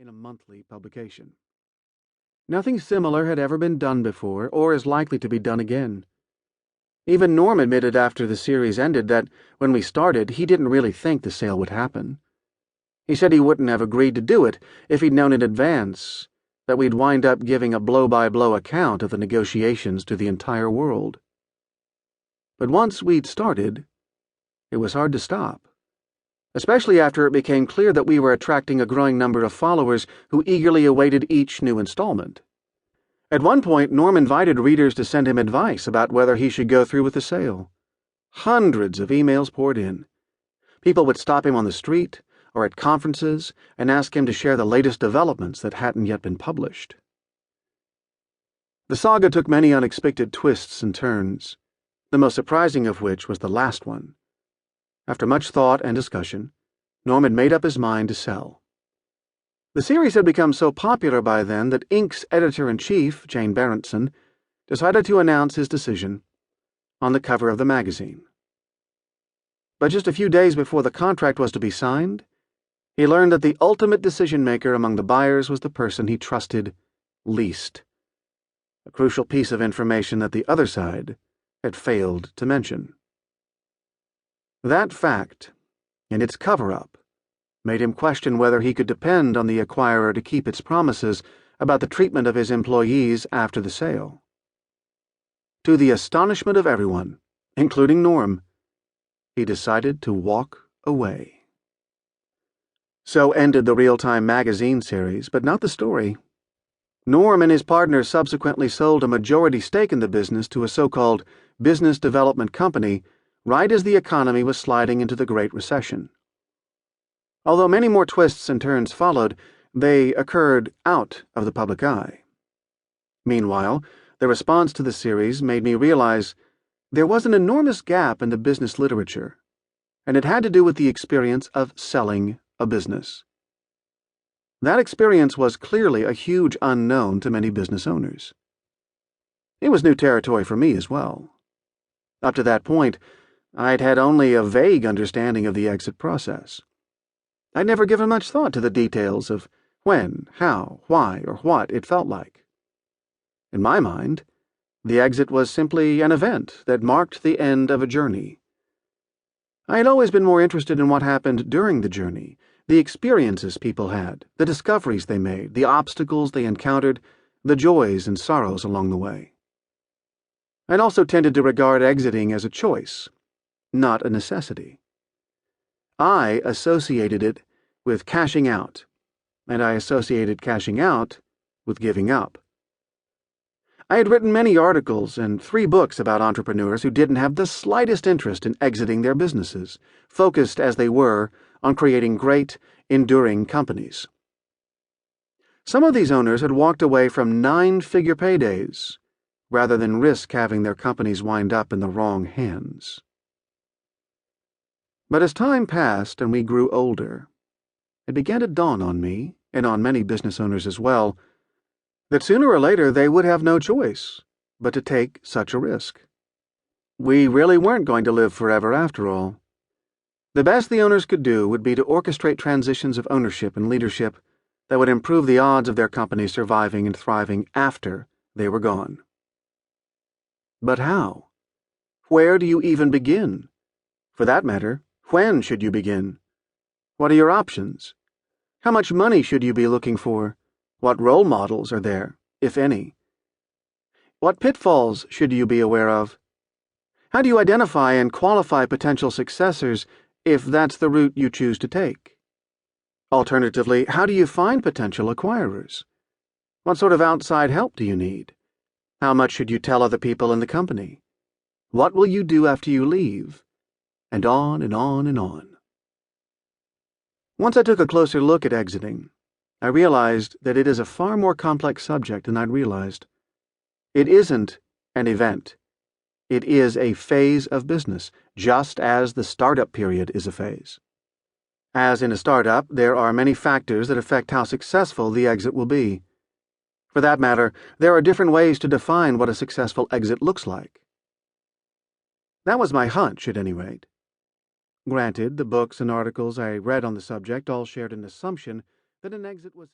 in a monthly publication. Nothing similar had ever been done before, or is likely to be done again. Even Norm admitted after the series ended that, when we started, he didn't really think the sale would happen. He said he wouldn't have agreed to do it if he'd known in advance that we'd wind up giving a blow-by-blow account of the negotiations to the entire world. But once we'd started, it was hard to stop, especially after it became clear that we were attracting a growing number of followers who eagerly awaited each new installment. At one point, Norm invited readers to send him advice about whether he should go through with the sale. Hundreds of emails poured in. People would stop him on the street or at conferences and ask him to share the latest developments that hadn't yet been published. The saga took many unexpected twists and turns, the most surprising of which was the last one. After much thought and discussion, Norm had made up his mind to sell. The series had become so popular by then that Inc.'s editor-in-chief, Jane Berenson, decided to announce his decision on the cover of the magazine. But just a few days before the contract was to be signed, he learned that the ultimate decision-maker among the buyers was the person he trusted least, a crucial piece of information that the other side had failed to mention. That fact, and its cover-up, made him question whether he could depend on the acquirer to keep its promises about the treatment of his employees after the sale. To the astonishment of everyone, including Norm, he decided to walk away. So ended the real-time magazine series, but not the story. Norm and his partner subsequently sold a majority stake in the business to a so-called business development company right as the economy was sliding into the Great Recession. Although many more twists and turns followed, they occurred out of the public eye. Meanwhile, the response to the series made me realize there was an enormous gap in the business literature, and it had to do with the experience of selling a business. That experience was clearly a huge unknown to many business owners. It was new territory for me as well. Up to that point, I'd had only a vague understanding of the exit process. I'd never given much thought to the details of when, how, why, or what it felt like. In my mind, the exit was simply an event that marked the end of a journey. I had always been more interested in what happened during the journey, the experiences people had, the discoveries they made, the obstacles they encountered, the joys and sorrows along the way. I'd also tended to regard exiting as a choice, not a necessity. I associated it with cashing out, and I associated cashing out with giving up. I had written many articles and 3 books about entrepreneurs who didn't have the slightest interest in exiting their businesses, focused as they were on creating great, enduring companies. Some of these owners had walked away from 9-figure paydays rather than risk having their companies wind up in the wrong hands. But as time passed and we grew older, it began to dawn on me, and on many business owners as well, that sooner or later they would have no choice but to take such a risk. We really weren't going to live forever after all. The best the owners could do would be to orchestrate transitions of ownership and leadership that would improve the odds of their company surviving and thriving after they were gone. But how? Where do you even begin? For that matter, when should you begin? What are your options? How much money should you be looking for? What role models are there, if any? What pitfalls should you be aware of? How do you identify and qualify potential successors if that's the route you choose to take? Alternatively, how do you find potential acquirers? What sort of outside help do you need? How much should you tell other people in the company? What will you do after you leave? And on and on and on. Once I took a closer look at exiting, I realized that it is a far more complex subject than I'd realized. It isn't an event. It is a phase of business, just as the startup period is a phase. As in a startup, there are many factors that affect how successful the exit will be. For that matter, there are different ways to define what a successful exit looks like. That was my hunch, at any rate. Granted, the books and articles I read on the subject all shared an assumption that an exit was